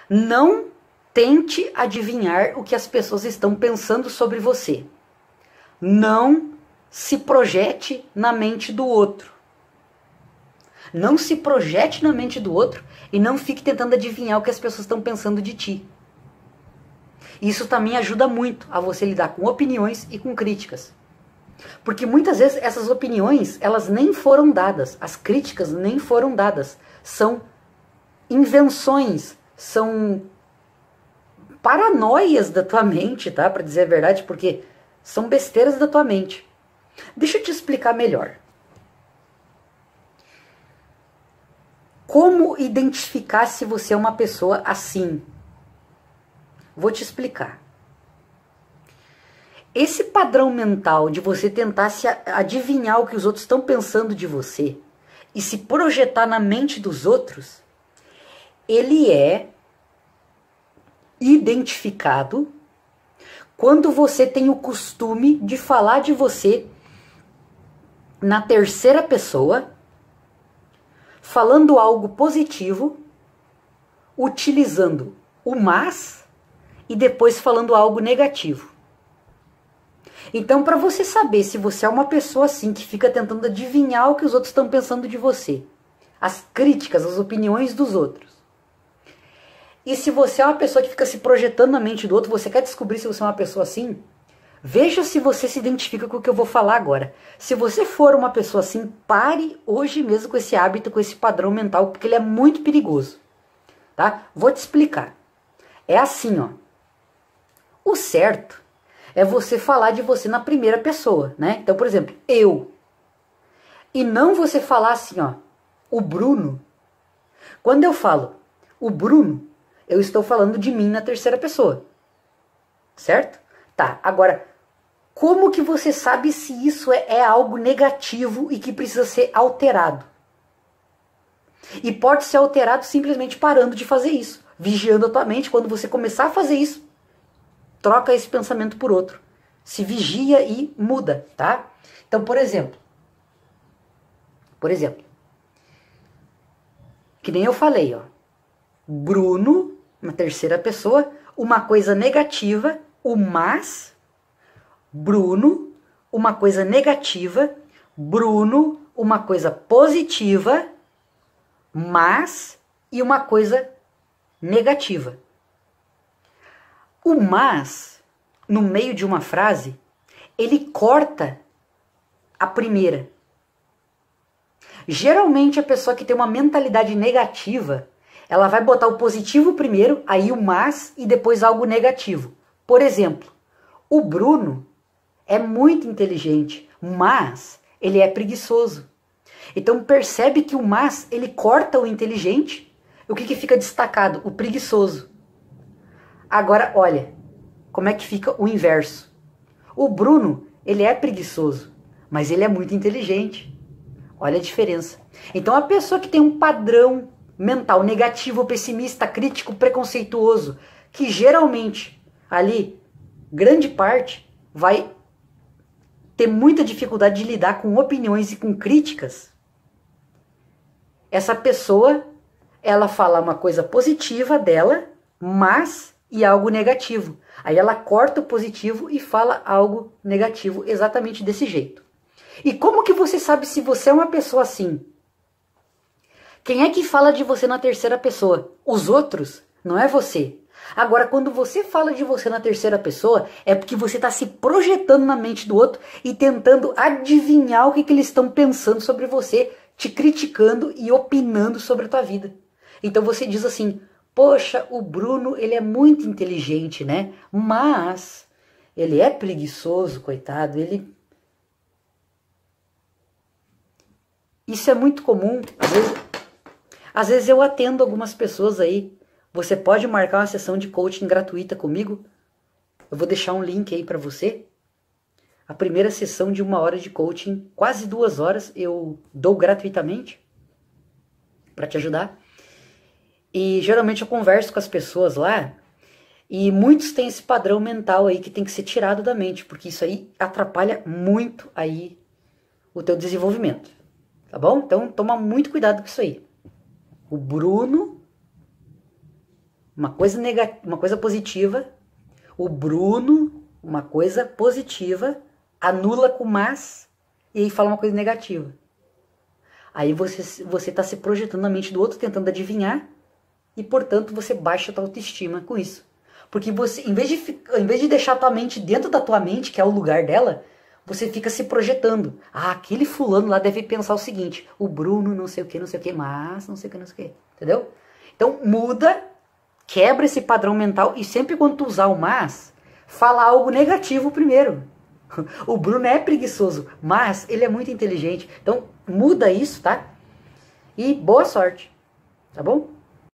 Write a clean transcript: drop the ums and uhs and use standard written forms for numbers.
Não tente adivinhar o que as pessoas estão pensando sobre você. Não se projete na mente do outro. Não se projete na mente do outro e não fique tentando adivinhar o que as pessoas estão pensando de ti. Isso também ajuda muito a você lidar com opiniões e com críticas. Porque muitas vezes essas opiniões, elas nem foram dadas, as críticas nem foram dadas. São invenções, são paranoias da tua mente, tá? Pra dizer a verdade, porque são besteiras da tua mente. Deixa eu te explicar melhor. Como identificar se você é uma pessoa assim? Vou te explicar. Esse padrão mental de você tentar se adivinhar o que os outros estão pensando de você e se projetar na mente dos outros, ele é identificado quando você tem o costume de falar de você na terceira pessoa, falando algo positivo, utilizando o mas e depois falando algo negativo. Então, para você saber se você é uma pessoa assim, que fica tentando adivinhar o que os outros estão pensando de você, as críticas, as opiniões dos outros, e se você é uma pessoa que fica se projetando na mente do outro, você quer descobrir se você é uma pessoa assim, veja se você se identifica com o que eu vou falar agora. Se você for uma pessoa assim, pare hoje mesmo com esse hábito, com esse padrão mental, porque ele é muito perigoso. Tá? Vou te explicar. É assim, ó. O certo é você falar de você na primeira pessoa, né? Então, por exemplo, eu. E não você falar assim, ó, o Bruno. Quando eu falo o Bruno, eu estou falando de mim na terceira pessoa. Certo? Tá, agora, como que você sabe se isso é algo negativo e que precisa ser alterado? E pode ser alterado simplesmente parando de fazer isso. Vigiando a tua mente. Quando você começar a fazer isso, troca esse pensamento por outro. Se vigia e muda, tá? Então, por exemplo, que nem eu falei, ó. Bruno, uma terceira pessoa, uma coisa negativa, o mas, Bruno, uma coisa negativa, Bruno, uma coisa positiva, mas e uma coisa negativa. O mas, no meio de uma frase, ele corta a primeira. Geralmente a pessoa que tem uma mentalidade negativa, ela vai botar o positivo primeiro, aí o mas e depois algo negativo. Por exemplo, o Bruno é muito inteligente, mas ele é preguiçoso. Então percebe que o mas, ele corta o inteligente. O que fica destacado? O preguiçoso. Agora, olha, como é que fica o inverso. O Bruno, ele é preguiçoso, mas ele é muito inteligente. Olha a diferença. Então a pessoa que tem um padrão mental negativo, pessimista, crítico, preconceituoso, que geralmente ali, grande parte, vai ter muita dificuldade de lidar com opiniões e com críticas, essa pessoa, ela fala uma coisa positiva dela, mas e algo negativo. Aí ela corta o positivo e fala algo negativo exatamente desse jeito. E como que você sabe se você é uma pessoa assim? Quem é que fala de você na terceira pessoa? Os outros? Não é você. Agora, quando você fala de você na terceira pessoa, é porque você está se projetando na mente do outro e tentando adivinhar o que eles estão pensando sobre você, te criticando e opinando sobre a tua vida. Então você diz assim, poxa, o Bruno, ele é muito inteligente, né? Mas ele é preguiçoso, coitado, Isso é muito comum. Às vezes eu atendo algumas pessoas aí. Você pode marcar uma sessão de coaching gratuita comigo. Eu vou deixar um link aí para você. A primeira sessão de 1 hora de coaching, quase 2 horas, eu dou gratuitamente para te ajudar. E geralmente eu converso com as pessoas lá e muitos têm esse padrão mental aí que tem que ser tirado da mente, porque isso aí atrapalha muito aí o teu desenvolvimento. Tá bom? Então toma muito cuidado com isso aí. O Bruno uma coisa positiva, o Bruno, uma coisa positiva, anula com mas, e aí fala uma coisa negativa. Aí você tá se projetando na mente do outro, tentando adivinhar, e portanto você baixa a tua autoestima com isso. Porque você, em vez de deixar a tua mente dentro da tua mente, que é o lugar dela, você fica se projetando. Ah, aquele fulano lá deve pensar o seguinte, o Bruno não sei o que, mas não sei o que, não sei o que. Entendeu? Então muda, quebra esse padrão mental, e sempre quando tu usar o mas, fala algo negativo primeiro. O Bruno é preguiçoso, mas ele é muito inteligente. Então muda isso, tá? E boa sorte, tá bom?